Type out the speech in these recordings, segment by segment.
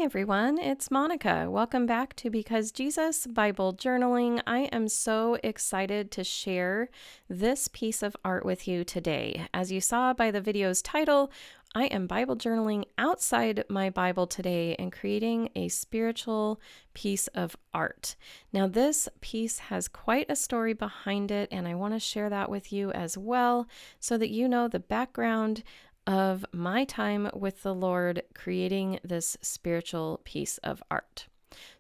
everyone, it's Monica. Welcome back to Because Jesus Bible Journaling. I am so excited to share this piece of art with you today. As you saw by the video's title, I am Bible journaling outside my Bible today and creating a spiritual piece of art. Now, this piece has quite a story behind it, and I want to share that with you as well so that you know the background of my time with the Lord creating this spiritual piece of art.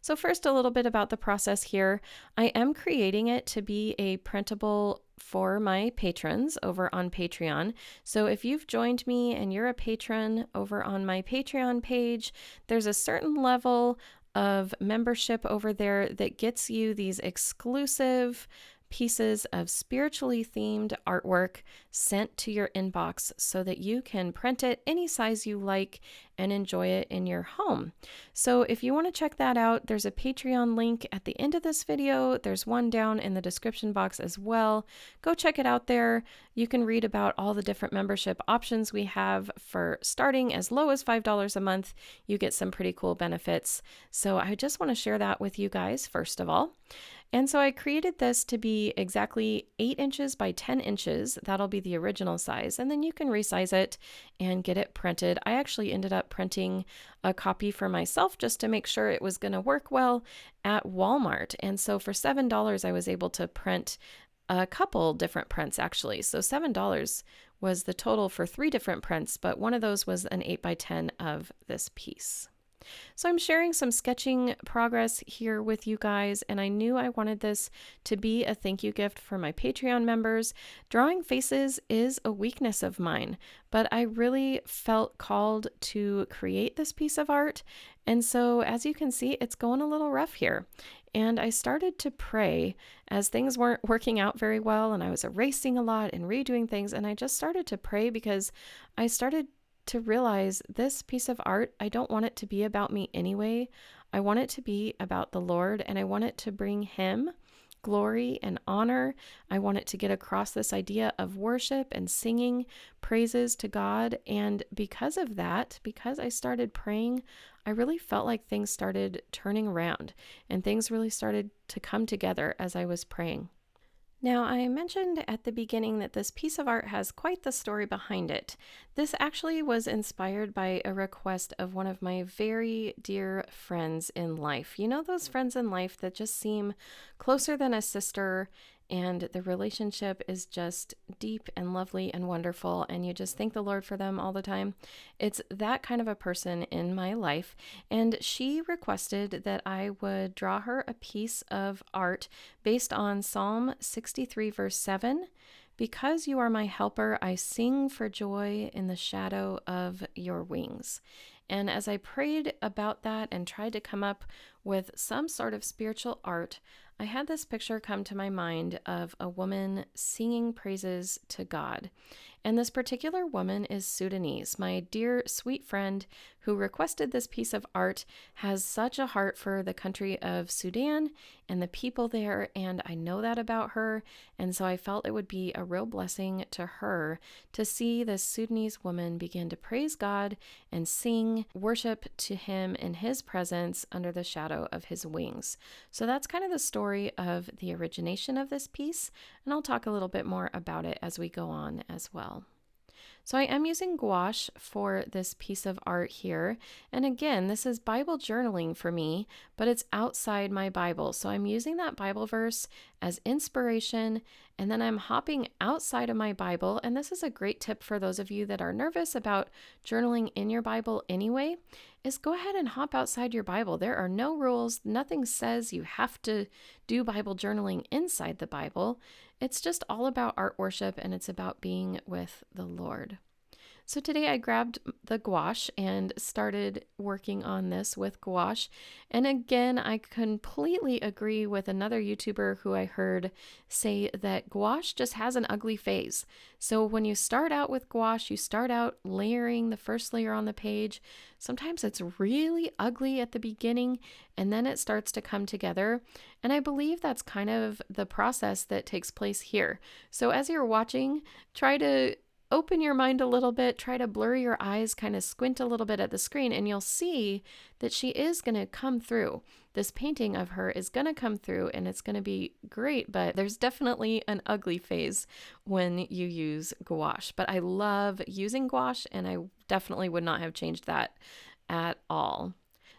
So first, a little bit about the process here. I am creating it to be a printable for my patrons over on Patreon. So if you've joined me and you're a patron over on my Patreon page, there's a certain level of membership over there that gets you these exclusive pieces of spiritually themed artwork sent to your inbox so that you can print it any size you like and enjoy it in your home. So if you want to check that out, there's a Patreon link at the end of this video. There's one down in the description box as well. Go check it out there. You can read about all the different membership options we have. For starting as low as $5 a month, you get some pretty cool benefits. So I just want to share that with you guys first of all. And so I created this to be exactly 8 inches by 10 inches. That'll be the original size. And then you can resize it and get it printed. I actually ended up printing a copy for myself just to make sure it was going to work well at Walmart. And so for $7, I was able to print a couple different prints actually. So $7 was the total for 3 different prints, but one of those was an 8 by 10 of this piece. So I'm sharing some sketching progress here with you guys, and I knew I wanted this to be a thank you gift for my Patreon members. Drawing faces is a weakness of mine, but I really felt called to create this piece of art. And so as you can see, it's going a little rough here. And I started to pray as things weren't working out very well, and I was erasing a lot and redoing things. And I just started to pray because I started to realize this piece of art, I don't want it to be about me anyway. I want it to be about the Lord, and I want it to bring Him glory and honor. I want it to get across this idea of worship and singing praises to God. And because of that, because I started praying, I really felt like things started turning around and things really started to come together as I was praying. Now, I mentioned at the beginning that this piece of art has quite the story behind it. This actually was inspired by a request of one of my very dear friends in life. You know, those friends in life that just seem closer than a sister, and the relationship is just deep and lovely and wonderful, and you just thank the Lord for them all the time. It's that kind of a person in my life, and she requested that I would draw her a piece of art based on Psalm 63, verse 7. Because you are my helper, I sing for joy in the shadow of your wings. And as I prayed about that and tried to come up with some sort of spiritual art, I had this picture come to my mind of a woman singing praises to God. And this particular woman is Sudanese. My dear sweet friend who requested this piece of art has such a heart for the country of Sudan and the people there, and I know that about her. And so I felt it would be a real blessing to her to see this Sudanese woman begin to praise God and sing worship to Him in His presence under the shadow of His wings. So that's kind of the story of the origination of this piece, and I'll talk a little bit more about it as we go on as well. So I am using gouache for this piece of art here. And again, this is Bible journaling for me, but it's outside my Bible. So I'm using that Bible verse as inspiration, and then I'm hopping outside of my Bible. And this is a great tip for those of you that are nervous about journaling in your Bible anyway, is go ahead and hop outside your Bible. There are no rules. Nothing says you have to do Bible journaling inside the Bible. It's just all about art worship, and it's about being with the Lord. So today I grabbed the gouache and started working on this with gouache. And again, I completely agree with another YouTuber who I heard say that gouache just has an ugly phase. So when you start out with gouache, you start out layering the first layer on the page. Sometimes it's really ugly at the beginning, and then it starts to come together. And I believe that's kind of the process that takes place here. So as you're watching, try to open your mind a little bit, try to blur your eyes, kind of squint a little bit at the screen, and you'll see that she is going to come through. This painting of her is going to come through and it's going to be great, but there's definitely an ugly phase when you use gouache. But I love using gouache and I definitely would not have changed that at all.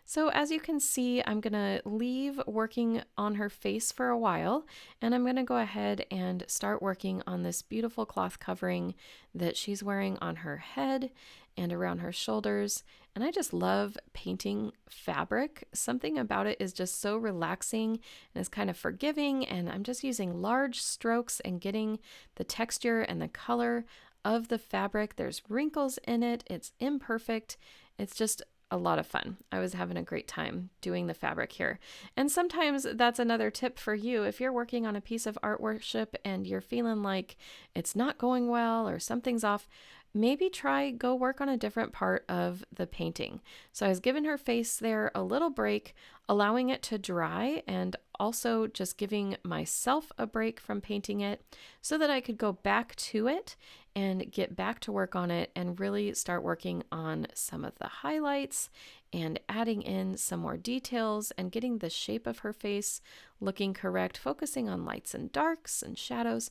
So as you can see, I'm going to leave working on her face for a while, and I'm going to go ahead and start working on this beautiful cloth covering that she's wearing on her head and around her shoulders. And I just love painting fabric. Something about it is just so relaxing and it's kind of forgiving, and I'm just using large strokes and getting the texture and the color of the fabric. There's wrinkles in it. It's imperfect. It's just a lot of fun. I was having a great time doing the fabric here. And sometimes that's another tip for you. If you're working on a piece of art worship and you're feeling like it's not going well or something's off, maybe go work on a different part of the painting. So I was giving her face there a little break, allowing it to dry, and also just giving myself a break from painting it so that I could go back to it and get back to work on it and really start working on some of the highlights and adding in some more details and getting the shape of her face looking correct, focusing on lights and darks and shadows.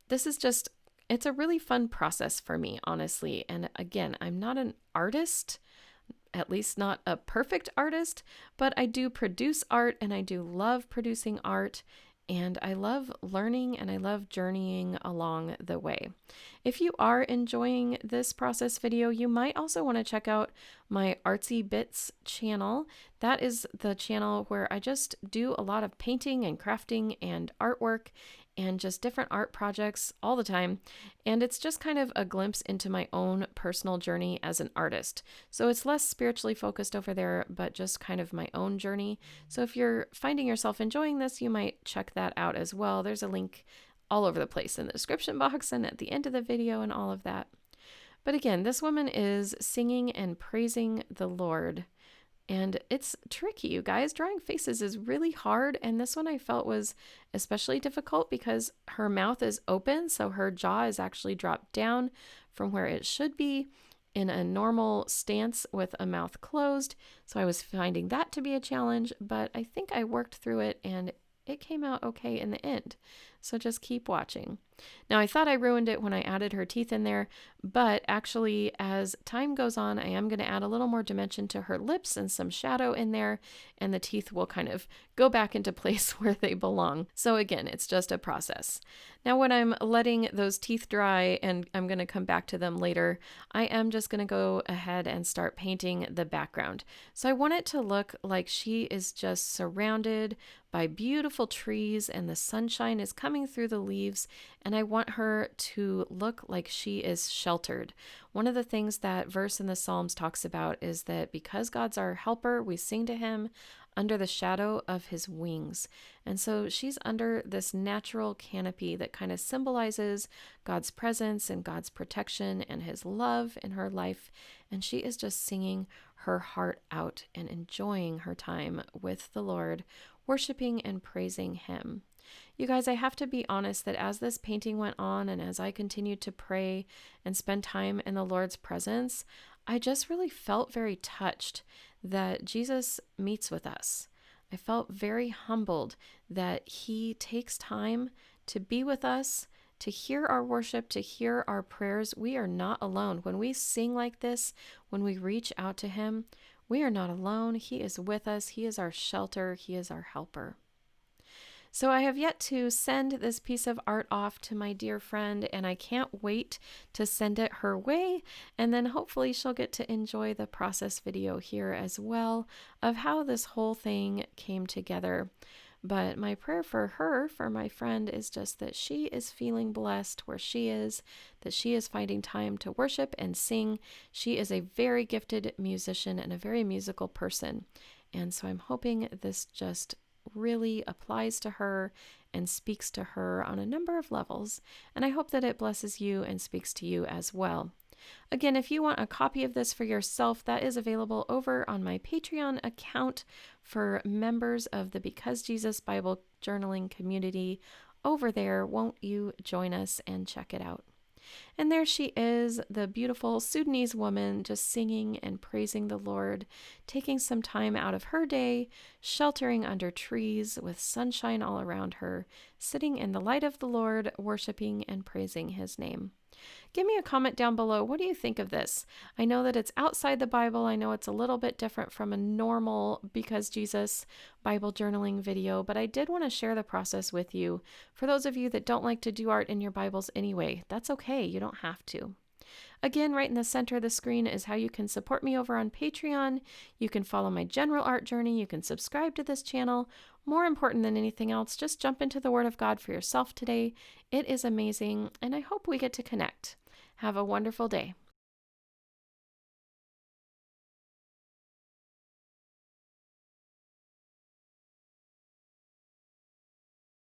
It's a really fun process for me, honestly. And again, I'm not an artist, at least not a perfect artist, but I do produce art and I do love producing art. And I love learning and I love journeying along the way. If you are enjoying this process video, you might also want to check out my Artsy Bits channel. That is the channel where I just do a lot of painting and crafting and artwork and just different art projects all the time. And it's just kind of a glimpse into my own personal journey as an artist. So it's less spiritually focused over there, but just kind of my own journey. So if you're finding yourself enjoying this, you might check that out as well. There's a link all over the place in the description box and at the end of the video and all of that. But again, this woman is singing and praising the Lord. And it's tricky, you guys. Drawing faces is really hard. And this one I felt was especially difficult because her mouth is open. So her jaw is actually dropped down from where it should be in a normal stance with a mouth closed. So I was finding that to be a challenge, but I think I worked through it and it came out okay in the end. So just keep watching. Now, I thought I ruined it when I added her teeth in there, but actually, as time goes on, I am going to add a little more dimension to her lips and some shadow in there, and the teeth will kind of go back into place where they belong. So again, it's just a process. Now, when I'm letting those teeth dry, and I'm going to come back to them later, I am just going to go ahead and start painting the background. So I want it to look like she is just surrounded by beautiful trees and the sunshine is coming through the leaves, and I want her to look like she is sheltered. One of the things that verse in the Psalms talks about is that because God's our helper, we sing to him under the shadow of his wings. And so she's under this natural canopy that kind of symbolizes God's presence and God's protection and his love in her life. And she is just singing her heart out and enjoying her time with the Lord, worshiping and praising him. You guys, I have to be honest that as this painting went on and as I continued to pray and spend time in the Lord's presence, I just really felt very touched that Jesus meets with us. I felt very humbled that he takes time to be with us, to hear our worship, to hear our prayers. We are not alone. When we sing like this, when we reach out to him, we are not alone. He is with us. He is our shelter. He is our helper. So I have yet to send this piece of art off to my dear friend, and I can't wait to send it her way. And then hopefully she'll get to enjoy the process video here as well of how this whole thing came together. But my prayer for her, for my friend, is just that she is feeling blessed where she is, that she is finding time to worship and sing. She is a very gifted musician and a very musical person. And so I'm hoping this just really applies to her and speaks to her on a number of levels. And I hope that it blesses you and speaks to you as well. Again, if you want a copy of this for yourself, that is available over on my Patreon account for members of the Because Jesus Bible Journaling community over there. Won't you join us and check it out? And there she is, the beautiful Sudanese woman, just singing and praising the Lord, taking some time out of her day, sheltering under trees with sunshine all around her, sitting in the light of the Lord, worshiping and praising his name. Give me a comment down below. What do you think of this? I know that it's outside the Bible. I know it's a little bit different from a normal Because Jesus Bible journaling video, but I did want to share the process with you. For those of you that don't like to do art in your Bibles anyway, that's okay. You don't have to. Again, right in the center of the screen is how you can support me over on Patreon. You can follow my general art journey. You can subscribe to this channel. More important than anything else, just jump into the Word of God for yourself today. It is amazing, and I hope we get to connect. Have a wonderful day.